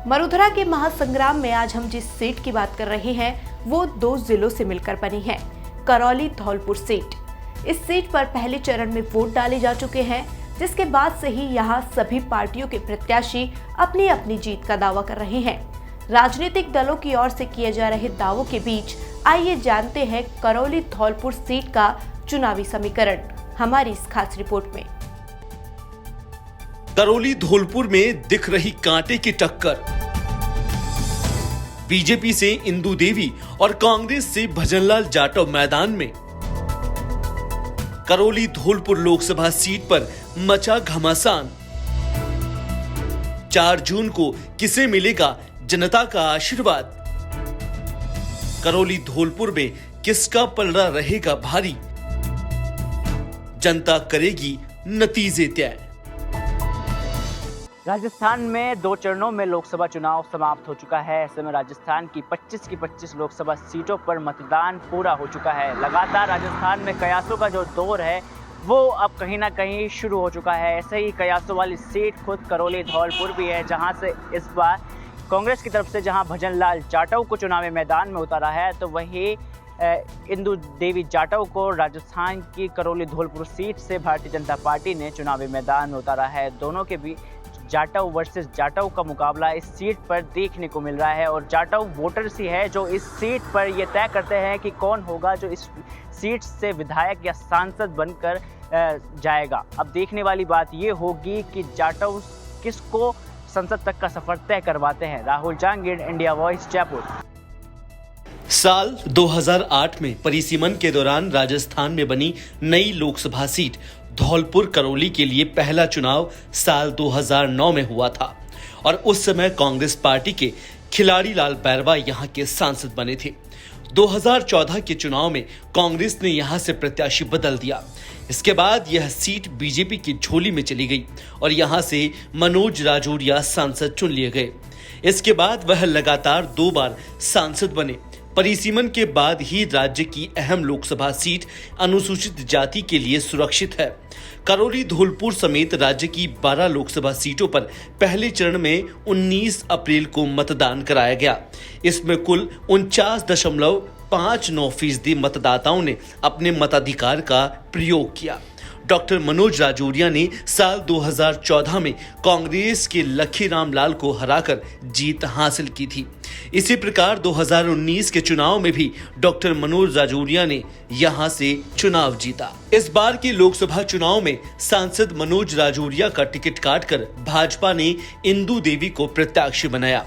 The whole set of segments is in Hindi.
मरुधरा के महासंग्राम में आज हम जिस सीट की बात कर रहे हैं वो 2 जिलों से मिलकर बनी है, करौली धौलपुर सीट। इस सीट पर पहले चरण में वोट डाले जा चुके हैं, जिसके बाद से ही यहाँ सभी पार्टियों के प्रत्याशी अपनी अपनी जीत का दावा कर रहे हैं। राजनीतिक दलों की ओर से किए जा रहे दावों के बीच आइए जानते हैं करौली धौलपुर सीट का चुनावी समीकरण हमारी इस खास रिपोर्ट में। करौली धौलपुर में दिख रही कांटे की टक्कर। बीजेपी से इंदु देवी और कांग्रेस से भजनलाल जाटव मैदान में। करौली धौलपुर लोकसभा सीट पर मचा घमासान। 4 जून को किसे मिलेगा जनता का आशीर्वाद? करौली धौलपुर में किसका पलड़ा रहेगा भारी? जनता करेगी नतीजे तय। राजस्थान में 2 चरणों में लोकसभा चुनाव समाप्त हो चुका है। ऐसे में राजस्थान की 25 की 25 लोकसभा सीटों पर मतदान पूरा हो चुका है। लगातार राजस्थान में कयासों का जो दौर है वो अब कहीं ना कहीं शुरू हो चुका है। ऐसे ही कयासों वाली सीट खुद करौली धौलपुर भी है, जहां से इस बार कांग्रेस की तरफ से जहां भजनलाल जाटव को चुनावी मैदान में उतारा है, तो वहीं इंदु देवी जाटव को राजस्थान की करौली धौलपुर सीट से भारतीय जनता पार्टी ने चुनावी मैदान में उतारा है। दोनों के बीच जाटव वर्सेस जाटव का मुकाबला इस सीट पर देखने को मिल रहा है और जाटव वोटर्स ही है जो इस सीट पर ये तय करते हैं कि कौन होगा जो इस सीट से विधायक या सांसद बनकर जाएगा। अब देखने वाली बात ये होगी कि जाटव किसको संसद तक का सफर तय करवाते हैं। Rahul Jangid, India voice, Jaipur. साल 2008 में परिसीमन के दौरान राजस्थान में बनी नई लोकसभा सीट धौलपुर करौली के लिए पहला चुनाव साल 2009 में हुआ था और उस समय कांग्रेस पार्टी के खिलाड़ी लाल बैरवा यहां के सांसद बने थे। 2014 के चुनाव में कांग्रेस ने यहां से प्रत्याशी बदल दिया। इसके बाद यह सीट बीजेपी की झोली में चली गई और यहां से मनोज राजौरिया सांसद चुन लिए गए। इसके बाद वह लगातार 2 बार सांसद बने। परिसीमन के बाद ही राज्य की अहम लोकसभा सीट अनुसूचित जाति के लिए सुरक्षित है। करौली धौलपुर समेत राज्य की 12 लोकसभा सीटों पर पहले चरण में 19 अप्रैल को मतदान कराया गया। इसमें कुल 49.59% मतदाताओं ने अपने मताधिकार का प्रयोग किया। डॉक्टर मनोज राजौरिया ने साल 2014 में कांग्रेस के लखीराम लाल को हराकर जीत हासिल की थी। इसी प्रकार 2019 के चुनाव में भी डॉक्टर मनोज राजौरिया ने यहां से चुनाव जीता। इस बार के लोकसभा चुनाव में सांसद मनोज राजौरिया का टिकट काटकर भाजपा ने इंदु देवी को प्रत्याशी बनाया।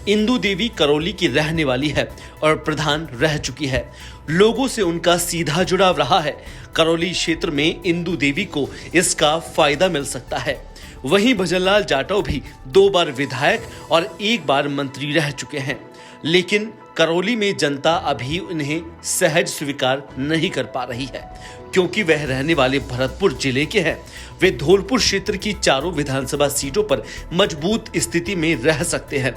इंदु देवी करौली की रहने वाली है और प्रधान रह चुकी है। लोगों से उनका सीधा जुड़ाव रहा है। करौली क्षेत्र में इंदु देवी को इसका फायदा मिल सकता है। वहीं भजनलाल जाटव भी 2 बार विधायक और 1 बार मंत्री रह चुके हैं, लेकिन करौली में जनता अभी उन्हें सहज स्वीकार नहीं कर पा रही है, क्योंकि वह रहने वाले भरतपुर जिले के हैं। वे धौलपुर क्षेत्र की 4 विधानसभा सीटों पर मजबूत स्थिति में रह सकते हैं।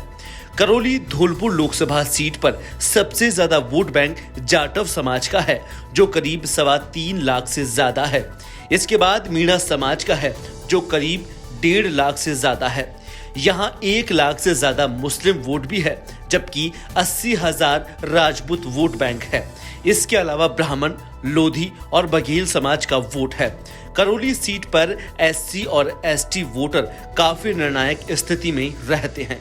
करौली धौलपुर लोकसभा सीट पर सबसे ज्यादा वोट बैंक जाटव समाज का है, जो करीब 3.25 लाख से ज्यादा है। इसके बाद मीणा समाज का है, जो करीब 1.5 लाख से ज्यादा है। यहाँ 1 लाख से ज्यादा मुस्लिम वोट भी है, जबकि 80,000 राजपूत वोट बैंक है। इसके अलावा ब्राह्मण, लोधी और बघेल समाज का वोट है। करौली सीट पर SC और ST वोटर काफी निर्णायक स्थिति में रहते हैं।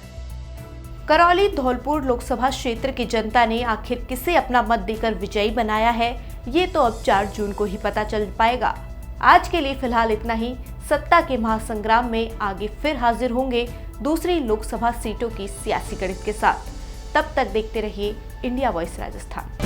करौली धौलपुर लोकसभा क्षेत्र की जनता ने आखिर किसे अपना मत देकर विजयी बनाया है, ये तो अब 4 जून को ही पता चल पाएगा। आज के लिए फिलहाल इतना ही। सत्ता के महासंग्राम में आगे फिर हाजिर होंगे दूसरी लोकसभा सीटों की सियासी गणित के साथ। तब तक देखते रहिए इंडिया वॉइस राजस्थान।